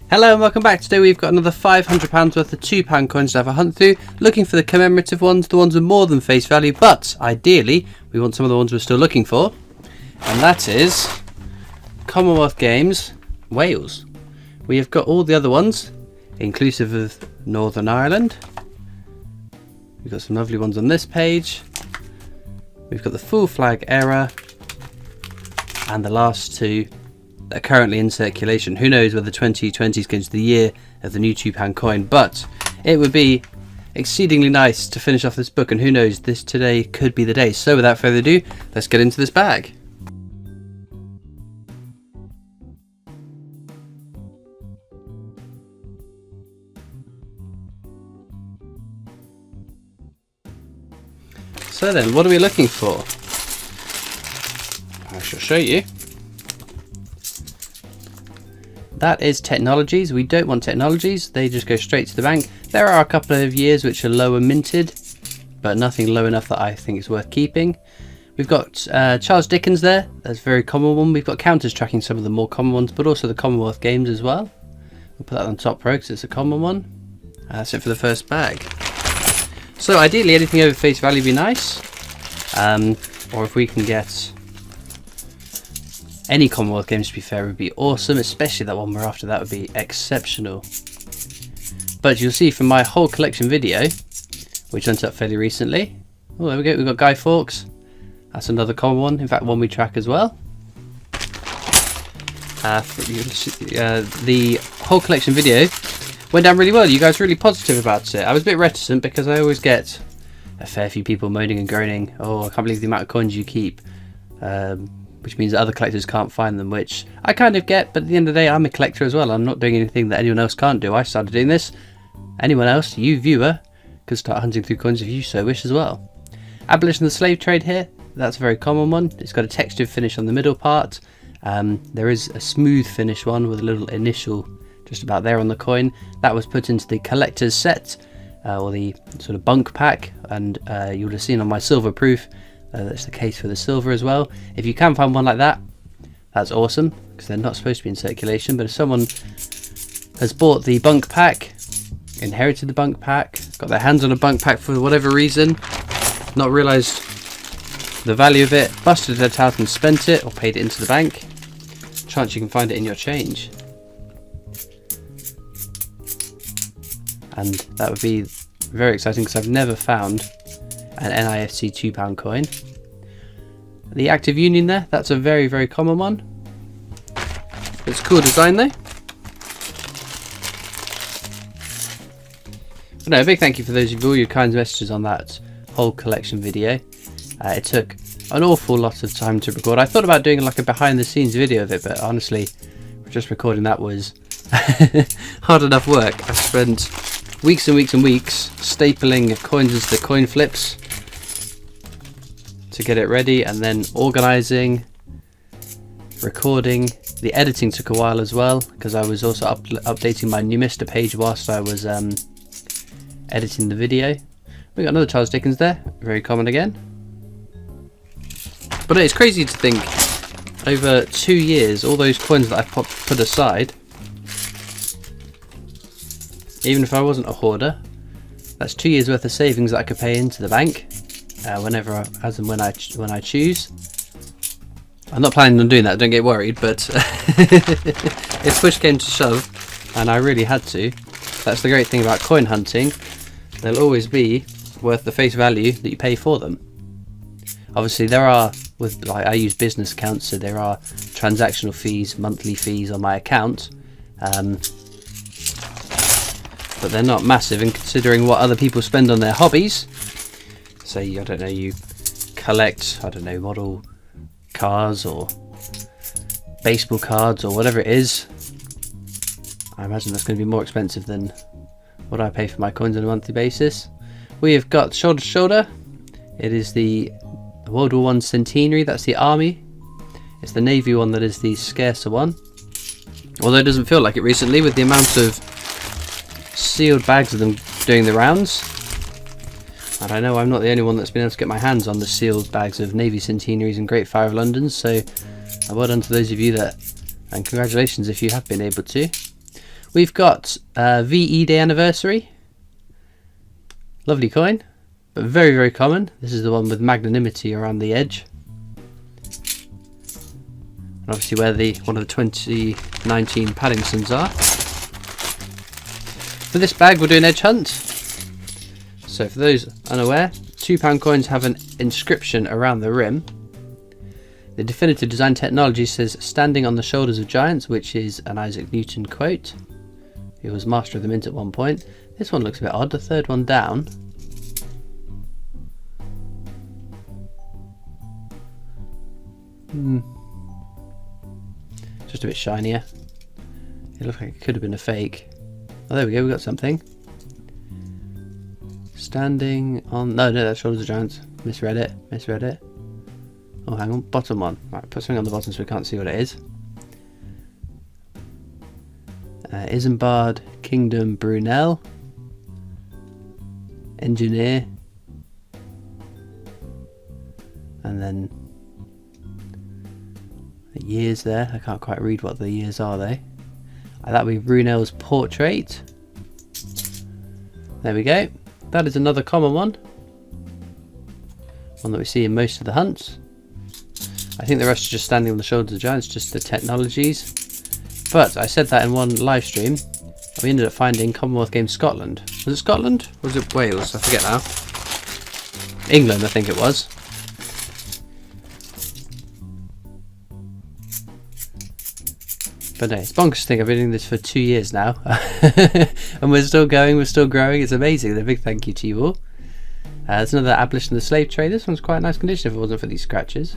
Hello and welcome back. Today we've got another £500 worth of £2 coins to have a hunt through, looking for the commemorative ones, the ones with more than face value, but ideally we want some of the ones we're still looking for, and that is Commonwealth Games, Wales. We have got all the other ones, inclusive of Northern Ireland. We've got some lovely ones on this page. We've got the full flag era, and the last two that are currently in circulation. Who knows whether 2020 is going to be the year of the new £2 coin, but it would be exceedingly nice to finish off this book, and who knows, this today could be the day. So without further ado, let's get into this bag. So then, what are we looking for? I shall show you. That is technologies. We don't want technologies, they just go straight to the bank. There are a couple of years which are lower minted, but nothing low enough that I think is worth keeping. We've got Charles Dickens there, that's a very common one. We've got counters tracking some of the more common ones, but also the Commonwealth Games as well. We'll put that on top row because it's a common one. That's it for the first bag. So ideally anything over face value would be nice, or if we can get any Commonwealth Games, to be fair, would be awesome, especially that one we're after. That would be exceptional. But you'll see from my whole collection video, which went up fairly recently. Oh, there we go, we've got Guy Fawkes. That's another common one, in fact one we track as well. The whole collection video went down really well. You guys were really positive about it. I was a bit reticent because I always get a fair few people moaning and groaning, oh, I can't believe the amount of coins you keep. Which means that other collectors can't find them, which I kind of get, but at the end of the day I'm a collector as well. I'm not doing anything that anyone else can't do. I started doing this. Anyone else, you viewer, could start hunting through coins if you so wish as well. Abolition of the slave trade here, that's a very common one. It's got a textured finish on the middle part. There is a smooth finish one with a little initial just about there on the coin. That was put into the collector's set, or the sort of bunk pack, and you would have seen on my silver proof that's the case for the silver as well. If you can find one like that, that's awesome, because they're not supposed to be in circulation. But if someone has bought the bunk pack, inherited the bunk pack, got their hands on a bunk pack for whatever reason, not realised the value of it, busted it out and spent it, or paid it into the bank, chance you can find it in your change. And that would be very exciting, because I've never found an NIFC £2 coin. The Active Union there, that's a very, very common one. It's a cool design though. But no, a big thank you for those of all your kind messages on that whole collection video. It took an awful lot of time to record. I thought about doing like a behind the scenes video of it, but honestly, just recording that was hard enough work. I spent weeks and weeks and weeks stapling coins into the coin flips to get it ready, and then organising, recording. The editing took a while as well, because I was also updating my Numista page whilst I was editing the video. We got another Charles Dickens there, very common again. But it's crazy to think, over 2 years, all those coins that I've put aside, even if I wasn't a hoarder, that's 2 years worth of savings that I could pay into the bank whenever, as and when I choose. I'm not planning on doing that, don't get worried, but if push came to shove and I really had to, that's the great thing about coin hunting, they'll always be worth the face value that you pay for them. Obviously there are, with like I use business accounts, so there are transactional fees, monthly fees on my account, but they're not massive, and considering what other people spend on their hobbies, say, I don't know, you collect, I don't know, model cars or baseball cards or whatever it is, I imagine that's going to be more expensive than what I pay for my coins on a monthly basis. We have got shoulder to shoulder. It is the World War I centenary, that's the army. It's the navy one that is the scarcer one, although it doesn't feel like it recently with the amount of sealed bags of them doing the rounds. And I know I'm not the only one that's been able to get my hands on the sealed bags of Navy centenaries and Great Fire of London, so well done to those of you that, and congratulations if you have been able to. We've got VE Day Anniversary. Lovely coin, but very, very common. This is the one with magnanimity around the edge. And obviously where one of the 2019 Paddingsons are. For this bag we're doing edge hunt. So for those unaware, £2 coins have an inscription around the rim. The definitive design technology says "standing on the shoulders of giants," which is an Isaac Newton quote. He was master of the mint at one point. This one looks a bit odd, the third one down. Just a bit shinier. It looks like it could have been a fake. Oh, there we go, we got something. Standing on... No, that's shoulders of giants. Misread it. Oh, hang on, bottom one. Right, put something on the bottom so we can't see what it is. Isambard, Kingdom, Brunel. Engineer. And then the years there. I can't quite read what the years are though. That would be Brunel's portrait. There we go. That is another common one. One that we see in most of the hunts. I think the rest are just standing on the shoulders of giants, just the technologies. But I said that in one live stream. We ended up finding Commonwealth Games Scotland. Was it Scotland? Or was it Wales? I forget now. England, I think it was. But no, it's bonkers to think I've been doing this for 2 years now. And we're still going, we're still growing. It's amazing. A big thank you to you all. There's another Abolition of the Slave Trade. This one's quite a nice condition if it wasn't for these scratches.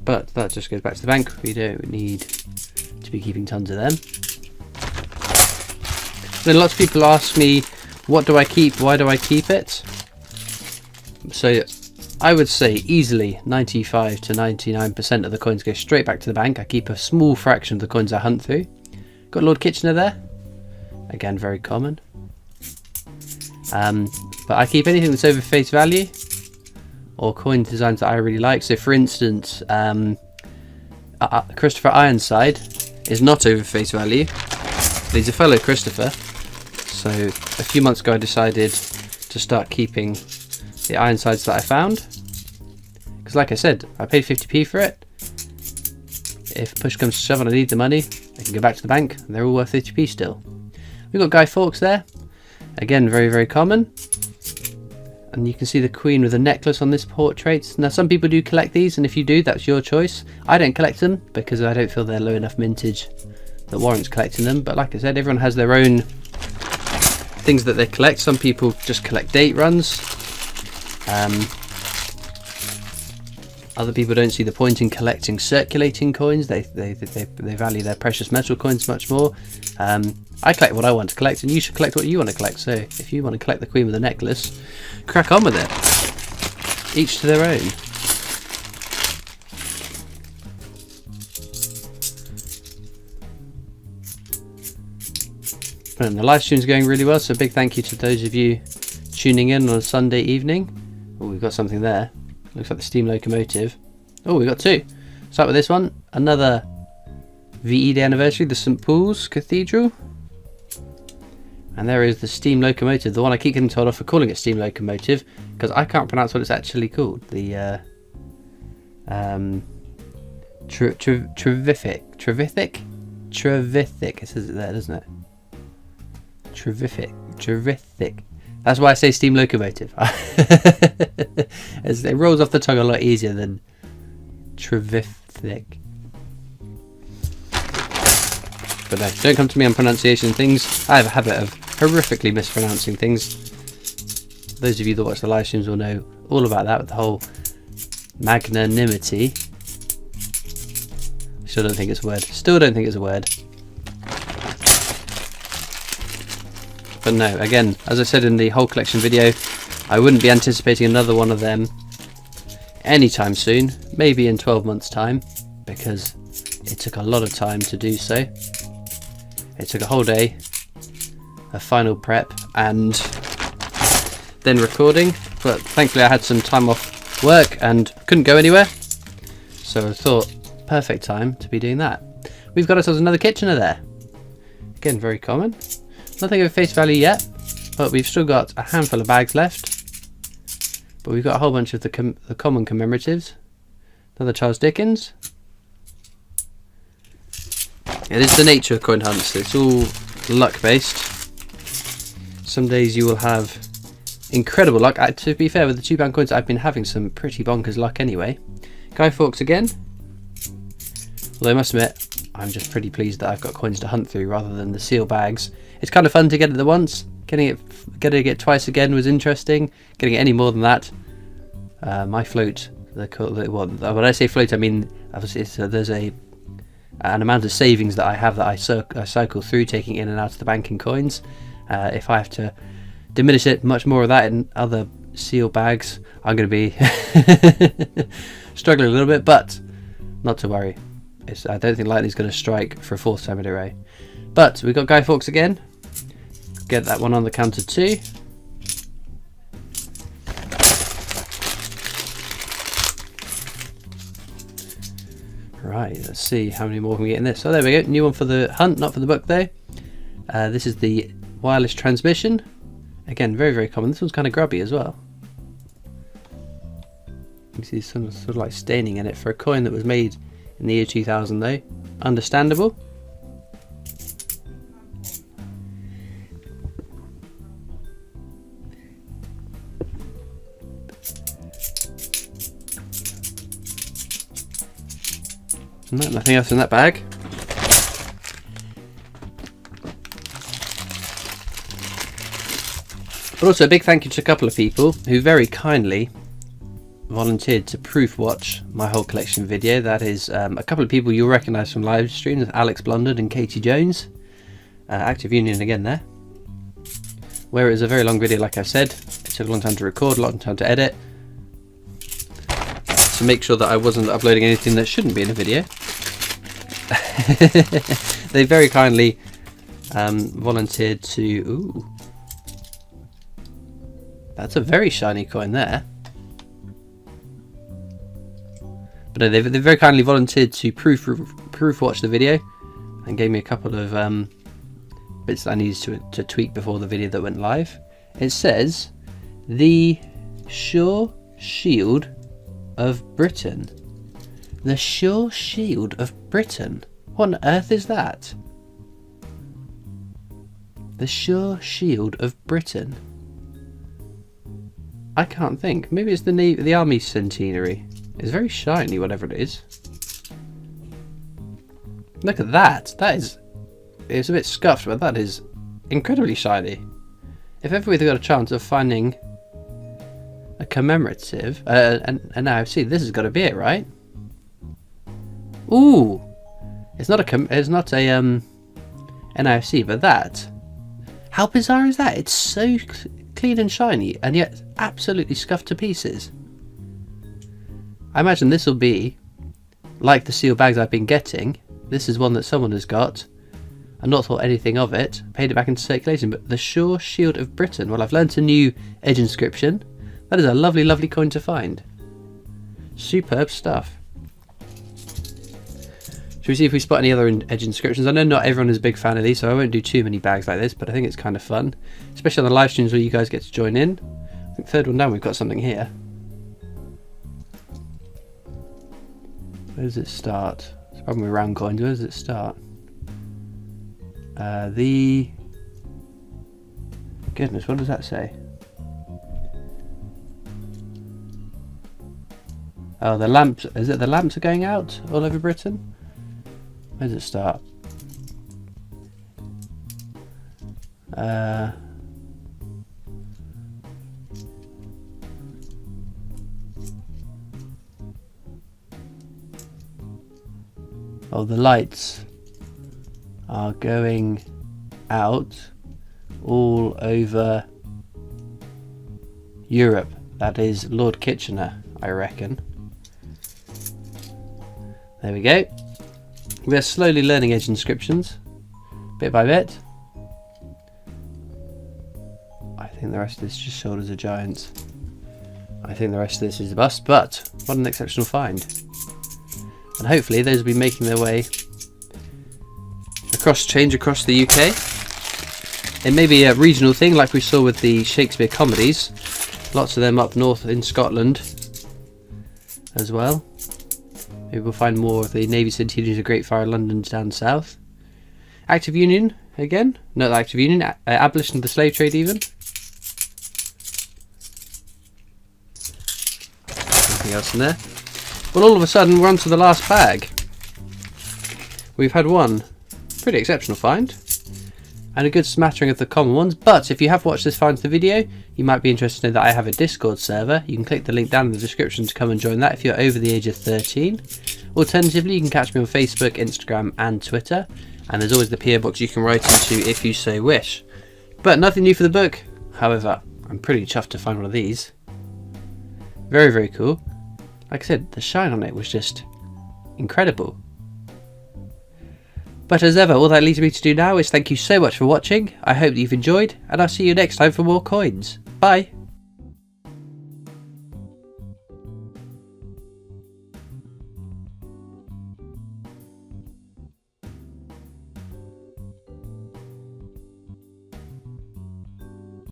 But that just goes back to the bank. We don't need to be keeping tons of them. Then lots of people ask me, what do I keep? Why do I keep it? So I would say easily 95 to 99% of the coins go straight back to the bank. I keep a small fraction of the coins I hunt through. Got Lord Kitchener there. Again, very common. But I keep anything that's over face value or coin designs that I really like. So for instance, Christopher Ironside is not over face value. He's a fellow Christopher. So a few months ago I decided to start keeping the Ironsides that I found. Because like I said, I paid 50p for it. If push comes to shove and I need the money, I can go back to the bank and they're all worth 50p still. We've got Guy Fawkes there. Again, very, very common. And you can see the Queen with a necklace on this portrait. Now some people do collect these, and if you do, that's your choice. I don't collect them because I don't feel they're low enough mintage that warrants collecting them. But like I said, everyone has their own things that they collect. Some people just collect date runs. Other people don't see the point in collecting circulating coins. They value their precious metal coins much more. I collect what I want to collect, and you should collect what you want to collect. So if you want to collect the Queen with a necklace, crack on with it. Each to their own. And the live stream's going really well, so big thank you to those of you tuning in on a Sunday evening. Oh, we've got something there. Looks like the steam locomotive. Oh, we've got two. Start with this one. Another VE Day Anniversary, the St Paul's Cathedral. And there is the steam locomotive, the one I keep getting told off for calling it steam locomotive, because I can't pronounce what it's actually called. The Trevithick. It says it there, doesn't it? Trevithick. That's why I say steam locomotive. It rolls off the tongue a lot easier than Trevithick. But no, don't come to me on pronunciation things. I have a habit of horrifically mispronouncing things. Those of you that watch the live streams will know all about that with the whole magnanimity. Still don't think it's a word. Still don't think it's a word. But no, again, as I said in the whole collection video, I wouldn't be anticipating another one of them anytime soon. Maybe in 12 months' time, because it took a lot of time to do so. It took a whole day of final prep and then recording, but thankfully I had some time off work and couldn't go anywhere, so I thought perfect time to be doing that. we've got ourselves another Kitchener there. Again, very common. Nothing of face value yet, but we've still got a handful of bags left. But we've got a whole bunch of the common commemoratives. Another Charles Dickens. It is the nature of coin hunts. It's all luck based. Some days you will have incredible luck. To be fair, with the £2 coins, I've been having some pretty bonkers luck anyway. Guy Fawkes again. Although I must admit, I'm just pretty pleased that I've got coins to hunt through rather than the seal bags. It's kind of fun to get it the once. Getting it twice again was interesting. Getting it any more than that, my float. When I say float, I mean obviously there's an amount of savings that I have that I cycle through, taking in and out of the bank in coins. If I have to diminish it, much more of that in other seal bags, I'm going to be struggling a little bit, but not to worry. I don't think lightning's going to strike for a 4th time in a row. But we've got Guy Fawkes again. Get that one on the counter too. Right, let's see how many more can we get in this. Oh, there we go. New one for the hunt, not for the book though. This is the wireless transmission. Again, very, very common. This one's kind of grubby as well. You can see some sort of like staining in it for a coin that was made in the year 2000 though. Understandable. No, nothing else in that bag. But also a big thank you to a couple of people who very kindly volunteered to proof watch my whole collection video. That is a couple of people you'll recognise from live streams, Alex Blondon and Katie Jones. Active Union again there. Where it was a very long video, like I said. It took a long time to record, a long time to edit. To make sure that I wasn't uploading anything that shouldn't be in a video. They very kindly volunteered to... Ooh. That's a very shiny coin there. But no, they very kindly volunteered to proof watch the video and gave me a couple of bits that I needed to tweak before the video that went live. It says, the Sure Shield of Britain. The Sure Shield of Britain? What on earth is that? The Sure Shield of Britain. I can't think. Maybe it's the Army Centenary. It's very shiny, whatever it is. Look at that. That is... It's a bit scuffed, but that is incredibly shiny. If ever we've got a chance of finding a commemorative... and now I see, this has got to be it, right? Ooh! It's not a NIFC, but that... How bizarre is that? It's so clean and shiny, and yet absolutely scuffed to pieces. I imagine this will be like the seal bags I've been getting. This is one that someone has got and not thought anything of it, paid it back into circulation. But the Sure Shield of Britain. Well, I've learnt a new edge inscription. That is a lovely, lovely coin to find. Superb stuff. Should we see if we spot any other edge inscriptions? I know not everyone is a big fan of these, so I won't do too many bags like this, but I think it's kind of fun. Especially on the live streams where you guys get to join in. I think third one down, we've got something here. Where does it start? It's the problem with round coins. Where does it start? Goodness, what does that say? Oh, the lamps. Is it the lamps are going out all over Britain? Where does it start? Oh, the lights are going out all over Europe. That is Lord Kitchener, I reckon. There we go. We are slowly learning edge inscriptions, bit by bit. I think the rest of this is just shoulders of giants. I think the rest of this is a bust, but what an exceptional find. And hopefully those will be making their way change across the UK. It may be a regional thing like we saw with the Shakespeare comedies. Lots of them up north in Scotland as well. Maybe we'll find more of the Navy Centennials of Great Fire London down south. Active Union again. Not the Active Union. Abolition of the slave trade even. Nothing else in there. Well, all of a sudden we're on to the last bag. We've had one pretty exceptional find and a good smattering of the common ones, but if you have watched this far into the video, you might be interested to know that I have a Discord server. You can click the link down in the description to come and join that if you're over the age of 13. Alternatively, you can catch me on Facebook, Instagram and Twitter, and there's always the PO box you can write into if you so wish. But nothing new for the book. However, I'm pretty chuffed to find one of these. Very, very cool. Like I said, the shine on it was just incredible. But as ever, all that leaves me to do now is thank you so much for watching. I hope that you've enjoyed, and I'll see you next time for more coins. Bye!